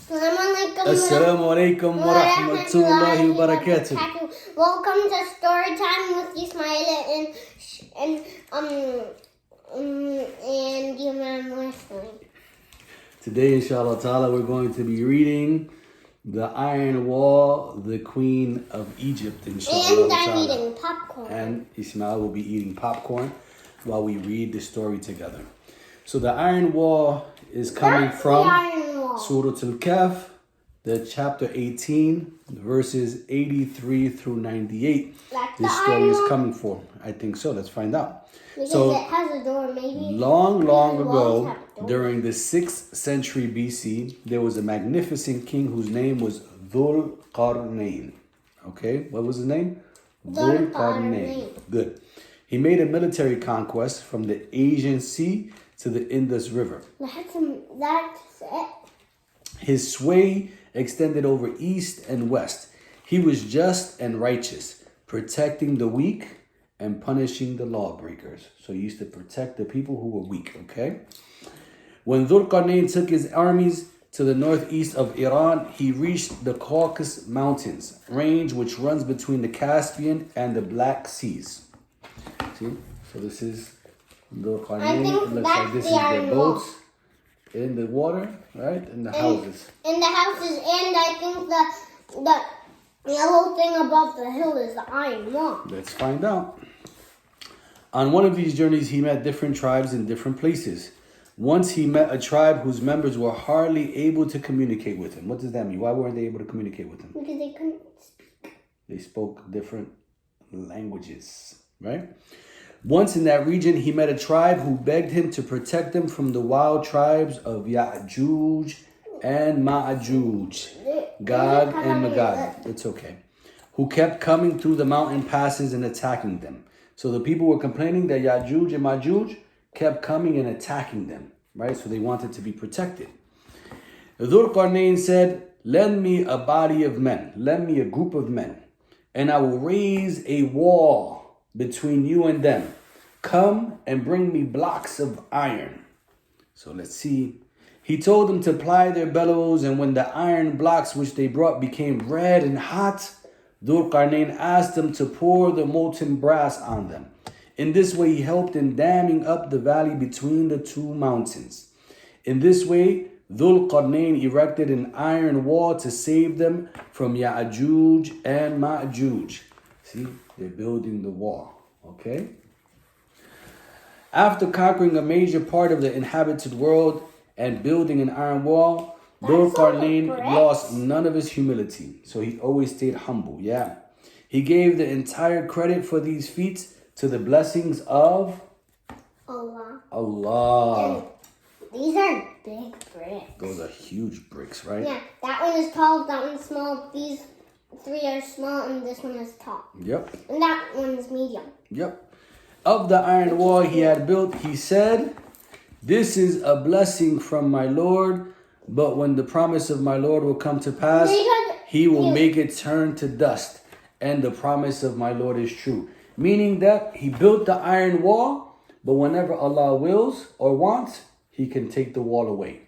Assalamu alaikum wa rahmatullahi wa barakatuh. Welcome to Story Time with Ismaila and Human Wrestling. Today, inshallah ta'ala, we're going to be reading The Iron Wall, the Queen of Egypt, inshallah. And I'm eating popcorn. And Ismail will be eating popcorn while we read the story together. So the Iron Wall is coming from Surah Al-Kahf, the chapter 18, verses 83 through 98. This story is coming from. I think so. Let's find out. Because it has a door, maybe. Long ago, during the 6th century BC, there was a magnificent king whose name was Dhul Qarnayn. Okay, what was his name? Dhul Qarnayn. Good. He made a military conquest from the Asian Sea to the Indus River. That's it. His sway extended over east and west. He was just and righteous, protecting the weak and punishing the lawbreakers. So he used to protect the people who were weak, okay? When Dhul Qarnayn took his armies to the northeast of Iran, he reached the Caucasus Mountains, range which runs between the Caspian and the Black Seas. See? So this is Dhul Qarnayn. It looks like this is their boats in the water, right? In the houses. In the houses, and I think the yellow thing above the hill is the Iron Wall. Let's find out. On one of these journeys, he met different tribes in different places. Once he met a tribe whose members were hardly able to communicate with him. What does that mean? Why weren't they able to communicate with him? Because they couldn't speak. They spoke different languages, right? Once in that region, he met a tribe who begged him to protect them from the wild tribes of Ya'juj and Ma'juj, Gog and Magog. It's okay. Who kept coming through the mountain passes and attacking them. So the people were complaining that Ya'juj and Ma'juj kept coming and attacking them, right? So they wanted to be protected. Dhul Qarnayn said, "Lend me a body of men, lend me a group of men, and I will raise a wall between you and them. Come and bring me blocks of iron." So let's see. He told them to ply their bellows, and when the iron blocks which they brought became red and hot, Dhul Qarnayn asked them to pour the molten brass on them. In this way, he helped in damming up the valley between the two mountains. In this way, Dhul Qarnayn erected an iron wall to save them from Ya'juj and Ma'juj. See, they're building the wall, okay? After conquering a major part of the inhabited world and building an iron wall, Dhul Qarnayn lost none of his humility. So he always stayed humble, yeah. He gave the entire credit for these feats to the blessings of Allah. And these are big bricks. Those are huge bricks, right? Yeah, that one is tall, that one's small, these three are small, and this one is tall. Yep. And that one's medium. Yep. Of the iron wall he had built, he said, "This is a blessing from my Lord, but when the promise of my Lord will come to pass, he will make it turn to dust, and the promise of my Lord is true." Meaning that he built the iron wall, but whenever Allah wills or wants, he can take the wall away.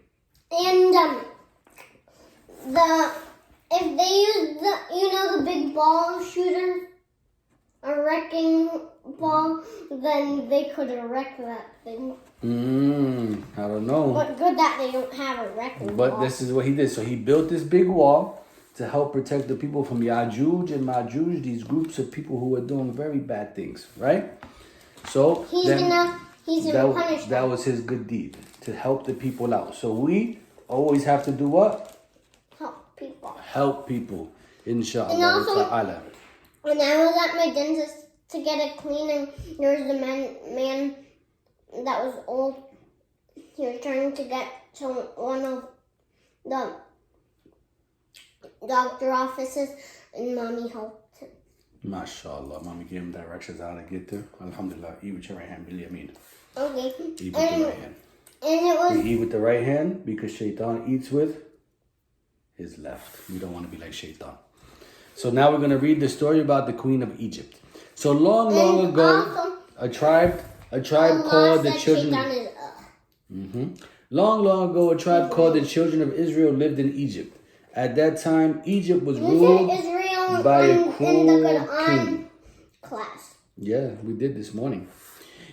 And if they use the big ball shooter, a wrecking ball, then they could wreck that thing. I don't know. But good that they don't have a wrecking ball. But this is what he did. So he built this big wall to help protect the people from Ya'juj and Ma'juj, these groups of people who are doing very bad things, right? So he's gonna punish them. That was his good deed, to help the people out. So we always have to do what? Help people. Help people, inshallah. And also, when I was at my dentist to get a cleaning, there was a man that was old. He was trying to get to one of the doctor offices, and Mommy helped him. MashaAllah. Mommy gave him directions how to get there. Alhamdulillah. Eat with your right hand, Bil Yameen. Okay. Eat with the right hand. And it was... We eat with the right hand because Shaitan eats with his left. We don't want to be like Shaitan. So now we're going to read the story about the Queen of Egypt. So long ago, a tribe called the children... Long, long ago, a tribe called the children of Israel lived in Egypt. At that time, Egypt was ruled Israel by a in the cruel Quran king. class. Yeah, we did this morning.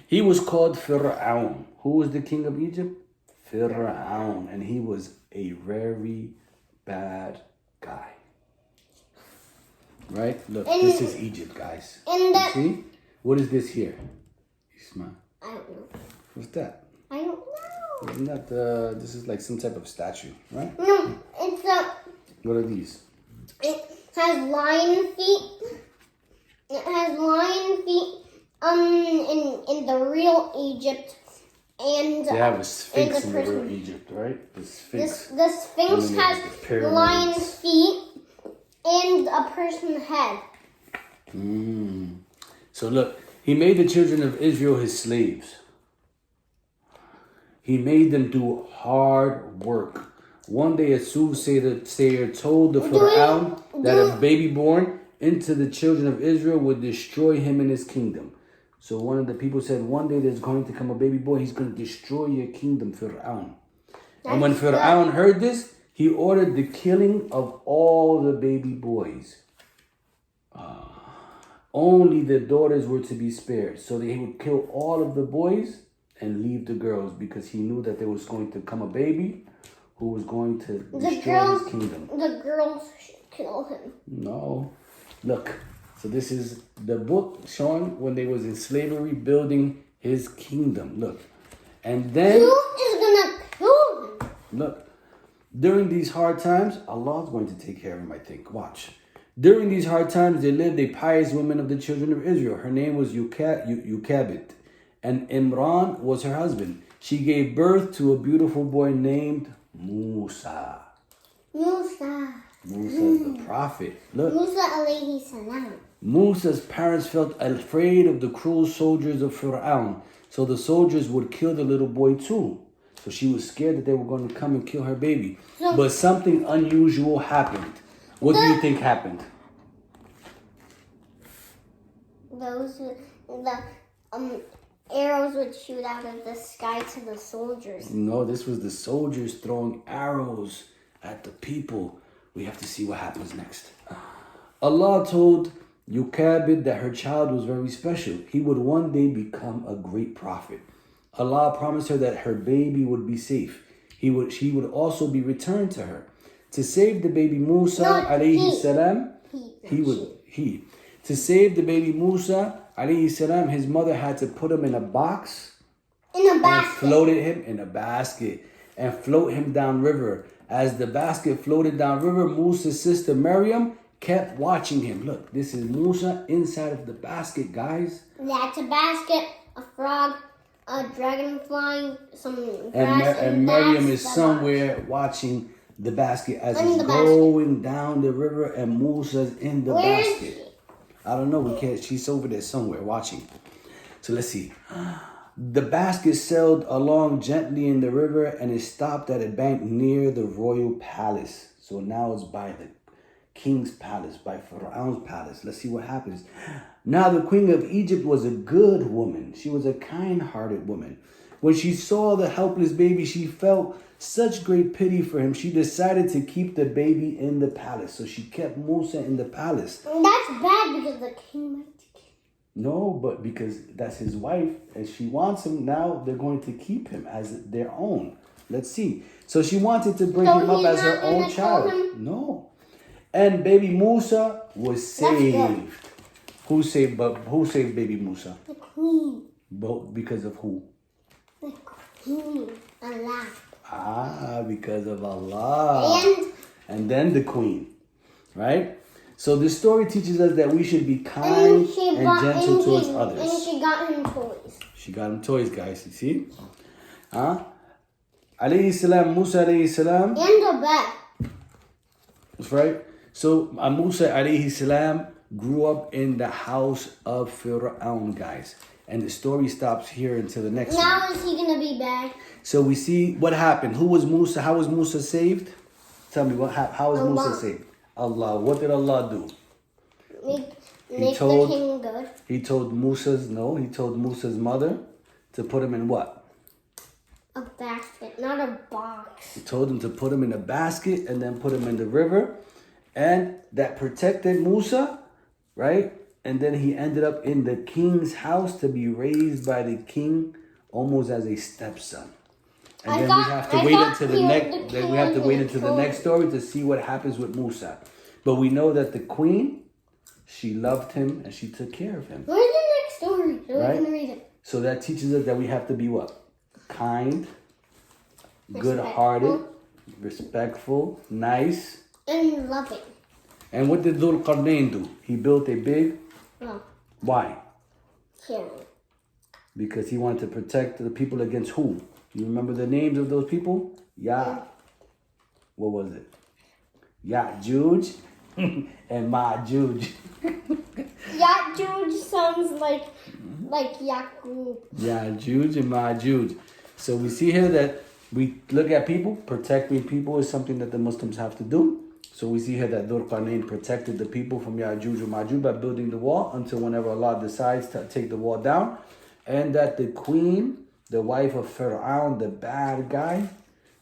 He was called Pharaoh. Who was the king of Egypt? Pharaoh. And he was a very bad guy. Right? Look, this is Egypt, guys. You see? What is this here? You smile. I don't know. What's that? I don't know. Isn't that this is like some type of statue, right? No, it's a... What are these? It has lion feet. It has lion feet in the real Egypt. And they have a sphinx in the person. real Egypt, right? The sphinx. The sphinx has lion feet and a person's head. So look, he made the children of Israel his slaves. He made them do hard work. One day a soothsayer told the Pharaoh that a baby born into the children of Israel would destroy him and his kingdom. So one of the people said, one day there's going to come a baby boy, he's going to destroy your kingdom, Pharaoh. And when Pharaoh heard this, he ordered the killing of all the baby boys. Only the daughters were to be spared. So he would kill all of the boys and leave the girls because he knew that there was going to come a baby who was going to destroy his kingdom. The girls should kill him. No. Look. So this is the book showing when they was in slavery building his kingdom. Look. And then... Who is going to kill him? Look. During these hard times, Allah's going to take care of him, I think. Watch. During these hard times, there lived a pious woman of the children of Israel. Her name was Yukabit. And Imran was her husband. She gave birth to a beautiful boy named Musa. Musa is the prophet. Look. Musa alayhi salam. Musa's parents felt afraid of the cruel soldiers of Pharaoh. So the soldiers would kill the little boy too. So she was scared that they were going to come and kill her baby. But something unusual happened. What do you think happened? The arrows would shoot out of the sky to the soldiers. No, this was the soldiers throwing arrows at the people. We have to see what happens next. Allah told Yukabid that her child was very special. He would one day become a great prophet. Allah promised her that her baby would be safe. She would also be returned to her. To save the baby Musa alayhi salam, to save the baby Musa alayhi salam, his mother had to put him in a box and floated him in a basket and float him down river. As the basket floated down river, Musa's sister Miriam kept watching him. Look, this is Musa inside of the basket, guys. That's a basket, a frog, a dragonfly, some grass, and Miriam is somewhere watching the basket as it's going down the river, and Musa's in the basket. I don't know. We can't. She's over there somewhere watching. So let's see. The basket sailed along gently in the river, and it stopped at a bank near the royal palace. So now it's by the king's palace, by Pharaoh's palace. Let's see what happens. Now the queen of Egypt was a good woman. She was a kind-hearted woman. When she saw the helpless baby, she felt such great pity for him. She decided to keep the baby in the palace. So she kept Musa in the palace. That's bad because the king might kill him. No, but because that's his wife and she wants him, now they're going to keep him as their own. Let's see. So she wanted to bring him up as her own child. No. And baby Musa was saved. Who saved baby Musa? The queen. But because of who? The queen. Allah. Because of Allah. And then the queen. Right? So this story teaches us that we should be kind and gentle towards others. And she got him toys. She got him toys, guys. You see? Alayhi salam, Musa alayhi salam. And a bed. That's right. So Musa alayhi salam grew up in the house of Pharaoh, guys. And the story stops here until the next one. Now is he going to be bad? So we see what happened. Who was Musa? How was Musa saved? Tell me, how was Musa saved? Allah. What did Allah do? Make the king good. He told Musa's mother to put him in what? A basket, not a box. He told him to put him in a basket and then put him in the river. And that protected Musa, right? And then he ended up in the king's house to be raised by the king almost as a stepson. And then we have to wait until the next. Then we have to wait until the next story to see what happens with Musa. But we know that the queen, she loved him and she took care of him. Where's the next story? So right? we can read it. So that teaches us that we have to be what? Kind, good-hearted, respectful, nice, and loving. And what did Dhul Qarnayn do? He built a big. No. Why? Caring. Because he wanted to protect the people against who? You remember the names of those people? What was it? Ya'juj and Ma'juj. Ya'juj sounds like Yaqub. Ya'juj and Ma'juj. So we see here that we look at people. Protecting people is something that the Muslims have to do. So we see here that Dhul Qarnayn protected the people from Ya'juj and Ma'juj by building the wall until whenever Allah decides to take the wall down. And that the queen, the wife of Fir'aun, the bad guy,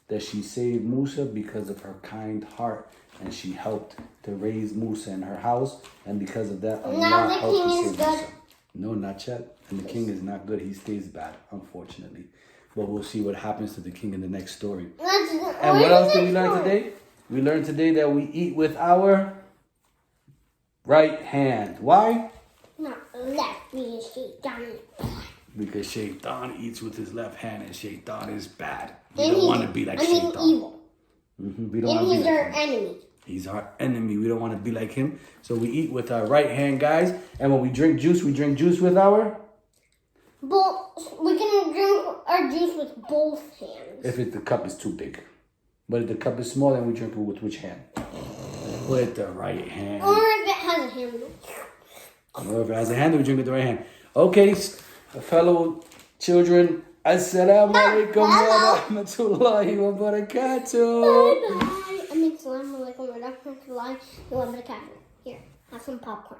that she saved Musa because of her kind heart. And she helped to raise Musa in her house. And because of that, Allah now the helped king to is save good. Musa. No, not yet. And the king is not good. He stays bad, unfortunately. But we'll see what happens to the king in the next story. And what else did we learn today? We learned today that we eat with our right hand. Why? Not left, because Shaitan is bad. Because Shaitan eats with his left hand and Shaitan is bad. We don't want to be like Shaitan. Evil. We don't want to be he's like our him. enemy. He's our enemy. We don't want to be like him. So we eat with our right hand, guys. And when we drink juice with our... We can drink our juice with both hands. If the cup is too big. But if the cup is small, then we drink it with which hand? With the right hand. Or if it has a handle. Or if it has a handle, we drink with the right hand. Okay, fellow children. Assalamu alaikum wa rahmatullahi wa barakatuh. Bye-bye. Assalamu alaikum wa rahmatullahi wa barakatuh. Here, have some popcorn.